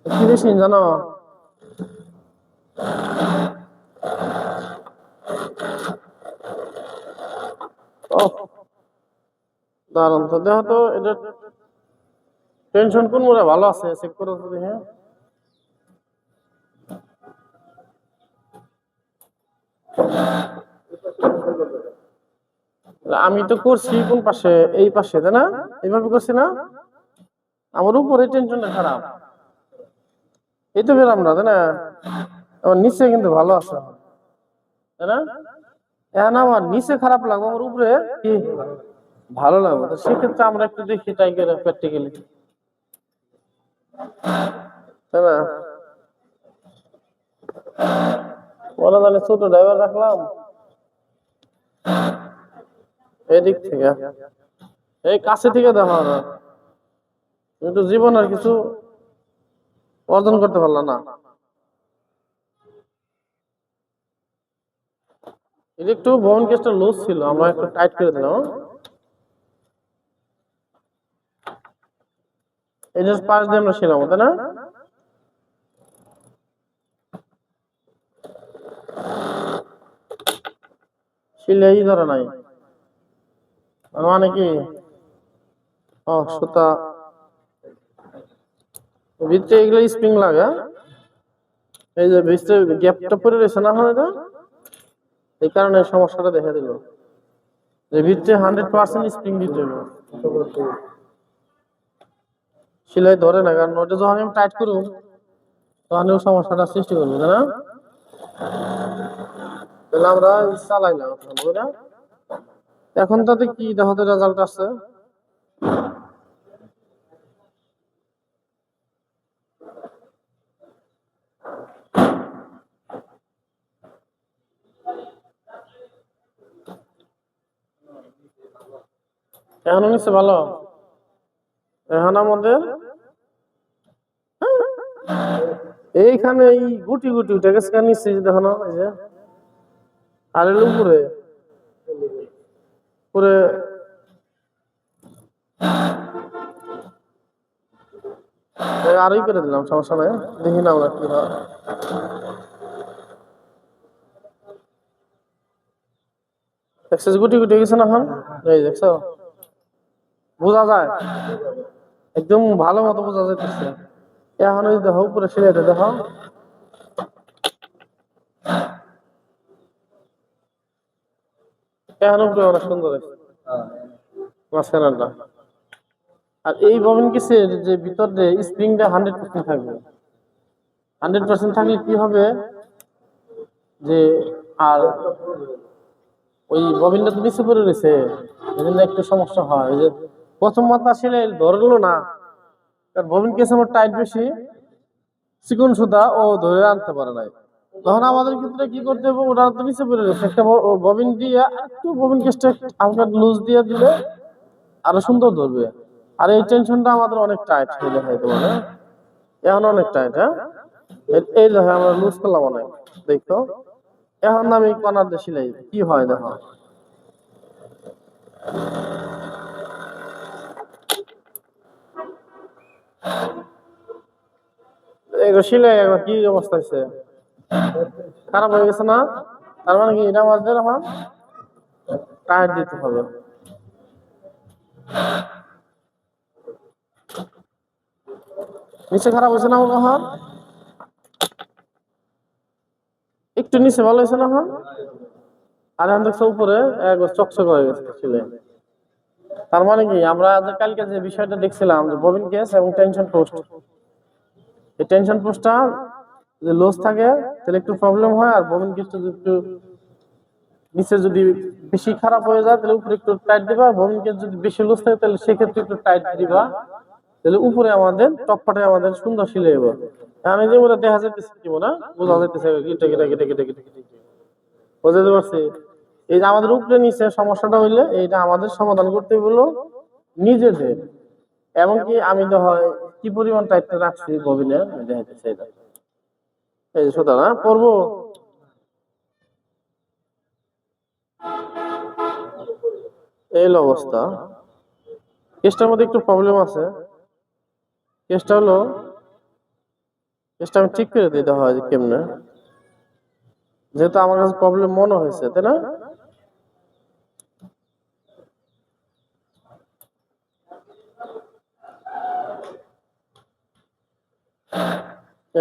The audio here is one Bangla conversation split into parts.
কি মেশিন জানো? ও দারুন তো, দেখো তো এটা টেনশন কোন মোড়ে ভালো আছে, চেক করো তো দেখে। আমি তো করছি কোন পাশে, এই পাশে তাই না? এইভাবে করছি না? আমার উপরে টেনশনটা খারাপ, এই তো পেলাম না তাই না? আমার নিচে কিন্তু ভালো আছে তাই না? এখন আমার নিচে খারাপ লাগবে, আমার উপরে কি ভালো লাগবে। তো সেক্ষেত্রে আমরা একটু দেখি ট্রাই করে প্র্যাকটিক্যালি, তাই না? বলা তাহলে ছোট ড্রাইভার রাখলাম এদিক থেকে, এই কাছে থেকে দেখা না, কিন্তু জীবন আর কিছু অর্জন করতে পারলাম না। এটা একটু বহন কেসটা লুজ ছিল, আমরা একটু টাইট করে দিলাম। এই যে পাশ দিয়ে আমরা ছিলাম তাই না? সিলাই ধরে নাই মানে কি? ও সুতা ভিতরে এগুলো স্প্রিং লাগা, এই যে ভিতরে গ্যাপটা পড়ে রয়েছে না হয় এটা, এই কারণে সমস্যাটা দেখা দিল যে ভিতরে 100% স্প্রিং দিতে হবে। সিলাই ধরে না, কারণ ওটা যখন আমি টাইট করব তখন ও সমস্যাটা সৃষ্টি করবে তাই না? তাহলে আমরা চালাইলাম বুঝলা? এখন তাতে কি দেখো তো রেজাল্ট আসছে। এখন নিচ্ছে ভালো, এখন আমাদের এইখানে এই গুটি গুটি উঠে গেছে, নিচ্ছে দেখো না, এই যে আর এর উপরে উপরে আরই করে দিলাম, সমস্যা নাই, দেখি না আমরা কি হয়। এক্সেস গুটি গুটি গেছে না এখন, এই দেখছো বোঝা যায়, একদম ভালো মতো বোঝা যাইতেছে। এখন ওই দেখো উপরে সিলাইটা দেখো, এখন উপরে অনেক সুন্দর হয়েছে মাঝখানটা। আর এই ববিন কেসের যে ভিতরে স্প্রিংটা 100% থাকবে, 100% থাকলে কি হবে যে আর ওই ববিনটা তো নিচে পড়ে রয়েছে, এই জন্য একটু সমস্যা হয়। ওই যে প্রথম মাত্রা আসলে ধরলো না, কারণ ববিন কেস আমার টাইট বেশি, চিকন সুতা ও ধরে আনতে পারে নাই। তখন আমাদের ক্ষেত্রে কি করতে হবে, ওটা তো নিচে পড়ে রয়েছে, একটা ববিন দিয়ে একটু ববিন কেসটা হালকা লুজ দিয়ে দিলে আরো সুন্দর ধরবে। আর এই টেনশনটা আমাদের অনেক টাইট হয়ে যায় তোমার, হ্যাঁ এখন অনেক টাইট। হ্যাঁ এই দেখো আমরা লুজ করলাম অনেক, দেখো এখন আমি কর্নার দিয়ে সিলাই কি হয় দেখো। এগুলো সিলাই একবার কি অবস্থা হয়েছে, খারাপ হয়ে গেছে না? তার মানে কি এটা আমাদের এখন টায়ার দিতে হবে। নিচে খারাপ হয়েছে না এখন, একটু নিচে ভালো হয়েছে না এখন, আর এখন দেখছো উপরে একবার চকচক হয়ে গেছে সিলাই। তার মানে কি আমরা কালকে যে বিষয়টা দেখছিলাম যে ববিন কেস এবং টেনশন পোস্ট, এই টেনশন পোস্টটা যদি লুজ থাকে তাহলে একটু প্রবলেম হয়, আর ববিন কেসটা যদি একটু নিচে যদি বেশি খারাপ হয়ে যায় তাহলে উপরে একটু টাইট দিবা, ববিন কেস যদি বেশি লুজ থাকে তাহলে সেক্ষেত্রে একটু টাইট দিবা, তাহলে উপরে আমাদের টপ পার্টে আমাদের সুন্দর সিলাই হবে। আমি যে ওরা দেখা যাইতেছে কি না, বোঝা যাইতেছে গিটা গিটা গিটা গিটা গিটা, বুঝতে পারছি? এই যে আমাদের উপরে নিচে সমস্যাটা হইলে এইটা আমাদের সমাধান করতে হলো নিজেদের। এমনকি আমি তো হয় কি পরিমাণ টাইটটা রাখছি ববিনে দেখাইতেছে, এটা এই যে সুতরাং না করবো, এই হলো অবস্থা। কেসটার মধ্যে একটু প্রবলেম আছে, কেসটা হলো চেষ্টা আমি ঠিক করে দিতে হয় যে কেমনে, যেহেতু আমার কাছে প্রবলেম মনে হয়েছে, তাই না?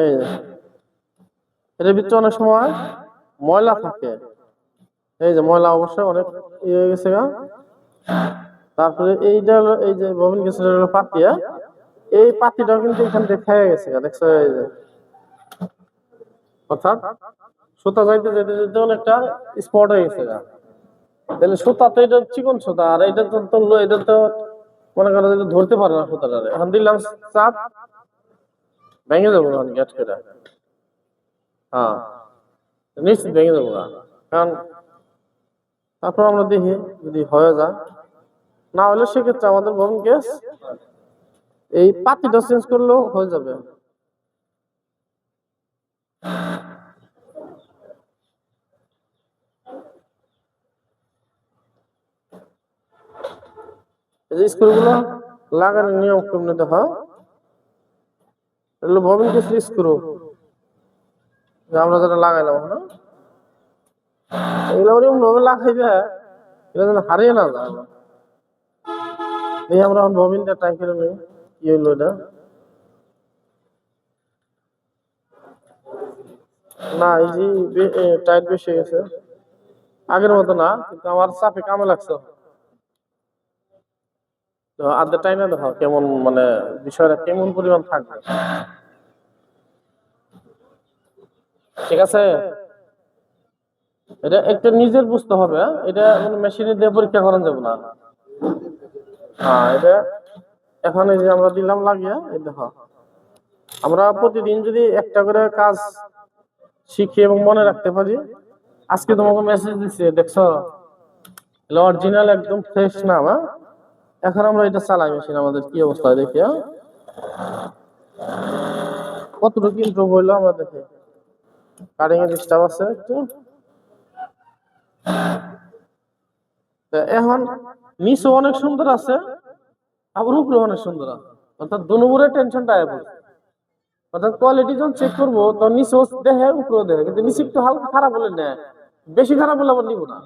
এই যে এর ভিতরে অনেক সময় ময়লা থাকে, এই যে ময়লা অবশ্যই অনেক ইয়ে হয়ে গেছে গা। তারপরে এইটা হলো এই যে ববিন গ্যাসের হলো পাতিয়া, এই পাতিটাও কিন্তু এখান থেকে খেয়ে গেছে গা, দেখছো? এই যে অর্থাৎ সুতা যাইতে যাইতে যাইতে অনেকটা স্পট হয়ে গেছে গা। তাহলে সুতা তো এটা চিকন সুতা, আর এটা তো তুললো, এটা তো মনে করো যে ধরতে পারে না সুতাটারে। এখন দিলাম চাপ, ভেঙে যাবো গেট করে। হ্যাঁ, নিশ্চিত ভেঙে যাবো গা। কারণ তারপর আমরা দেখি যদি হয়ে যায়, না হলে সেক্ষেত্রে আমাদের বরং গ্যাস এই পাতিটা চেঞ্জ করলেও হয়ে যাবে। এই যে স্ক্রুগুলো লাগানোর নিয়ম কেমনে দেখো, এগুলো ববিন গ্যাসের স্ক্রু আমরা যেটা লাগাইলাম, হ্যাঁ এগুলো এমন ভাবে লাগাইবে এটা যেন হারিয়ে না যায়। এই আমরা এখন ববিনটা ট্রাই করে নিই কি হইলো এটা। না এই যে টাইট বেশি হয়ে গেছে, আগের মতো না, কিন্তু আমার চাপে কামে লাগছে। তো আধা টাইমে দেখো কেমন মানে বিষয়টা কেমন পরিমাণ থাকবে, ঠিক আছে? এটা একটা নিজের বুঝতে হবে, হ্যাঁ? এটা মানে মেশিনে দিয়ে পরীক্ষা করা যাবে না। হ্যাঁ, এটা এখন এই যে আমরা দিলাম লাগিয়ে, এই দেখো আমরা প্রতিদিন যদি একটা করে কাজ শিখি এবং মনে রাখতে পারি। আজকে তোমাকে মেসেজ দিচ্ছে, দেখছো অরিজিনাল একদম ফ্রেশ নাম, হ্যাঁ? এখন আমরা এটা চালাই মেশিন, আমাদের কি অবস্থা হয় দেখি, হ্যাঁ? কতটুকু ইমপ্রুভ হইলো আমরা দেখি। কাটিং এর ডিস্টার্ব আছে একটু। এখন নিচে অনেক সুন্দর আছে, আবার উপরে অনেক সুন্দর আছে, অর্থাৎ দুনুপুরের টেনশনটা আয়। অর্থাৎ কোয়ালিটি যখন চেক করবো তখন নিচেও দেখে উপরেও দেখে, কিন্তু নিচে একটু হালকা খারাপ হলে নেয়, বেশি খারাপ হলে আবার নিব না।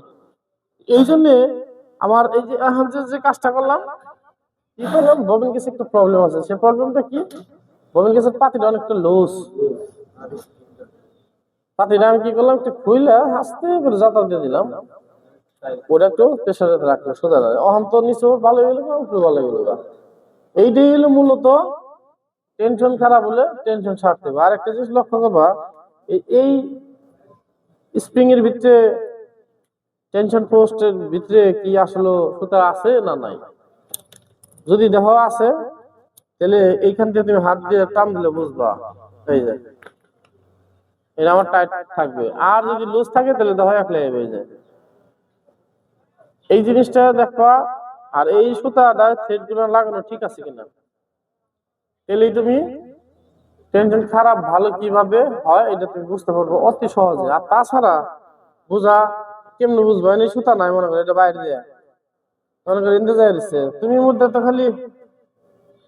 এই জন্যে আমার এই যে এখন যে কাজটা করলাম, কি করলাম, ববিন কেসে একটু প্রবলেম আছে। সে প্রবলেমটা কি, ববিন কেসের পাতিটা অনেকটা লুজ। পাতিটা আমি কি করলাম, একটু খুইলে আস্তে করে যাতা দিয়ে দিলাম, ওটা একটু প্রেশারে রাখলো সোজা রাখে। অহন তো নিচেও ভালো হয়ে গেলো, উপরে ভালো হয়ে গেলো। এইটাই হলো মূলত টেনশন খারাপ হলে টেনশন ছাড়তে হবে। আর একটা জিনিস লক্ষ্য করবা, এই স্প্রিং এর ভিতরে টেনশন পোস্টের ভিতরে কি আসলে সুতা আছে না নাই, যদি দেখো আছে তাহলে এইখান থেকে তুমি হাত দিয়ে টান দিলে বুঝবা এই যে এটা আমার টাইট থাকবে। আর যদি লুজ থাকে তাহলে দেখো একলাই হয়ে যায়। এই জিনিসটা দেখবা। আর এই সুতাটা থ্রেড গুলো লাগানো ঠিক আছে কিনা, তাহলেই তুমি টেনশন খারাপ ভালো কিভাবে হয় এটা তুমি বুঝতে পারবো অতি সহজে। আর তাছাড়া বুঝা কেমনে বুঝবা, এই সুতা নাই মনে করো, এটা বাইরে দিয়ে মনে করো ইন্তেজার দিচ্ছে, তুমি মধ্যে তো খালি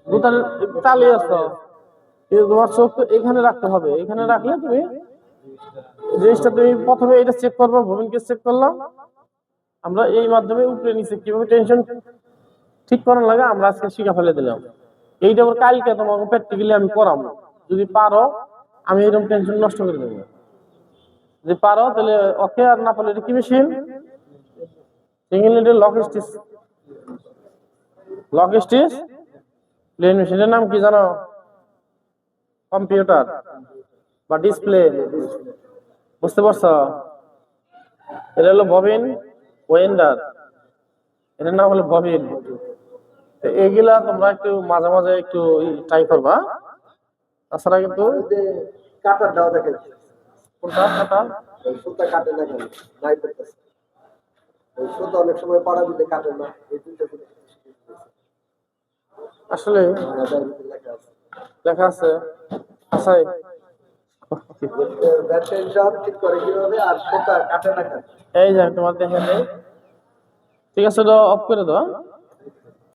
গুতার চালিয়ে আছো, কিন্তু তোমার চোখ তো এখানে রাখতে হবে। এখানে রাখলে তুমি জিনিসটা তুমি প্রথমে এটা চেক করবো, ভূমিকে চেক করলাম আমরা এই মাধ্যমে, উপরে নিচে কিভাবে টেনশন ঠিক করার লাগে আমরা আজকে শিখে ফেলে দিলাম। এইটা আবার কালকে তোমাকে প্র্যাকটিক্যালি আমি করাবো, যদি পারো আমি এরকম টেনশন নষ্ট করে দেবো। যদি পারো তাহলে ওকে, আর না পারলে এটা কি machine, single needle lock stitch, lock stitch plain মেশিনের নাম কি জানো? কম্পিউটার বা ডিসপ্লে, বুঝতে পারছো? এটা হলো ববিন ওয়েন্ডার, এটার নাম হলো ববিন। এইগুলা তোমরা একটু মাঝে মাঝে একটু ট্রাই করবা, তাছাড়া কিন্তু কাটার দাও দেখেন, কোনটা কাটা সুতা কাটে না কেন, নাই করতেছে ওই সুতা অনেক সময় পাড়া দিতে কাটে না, এই দুটো আসলে লেখা আছে আচ্ছাই টেনশন ঠিক করে কিভাবে, আর সুতা কাটে না কেন। এই যে তোমার দেখে নেই, ঠিক আছে, অফ করে দাও।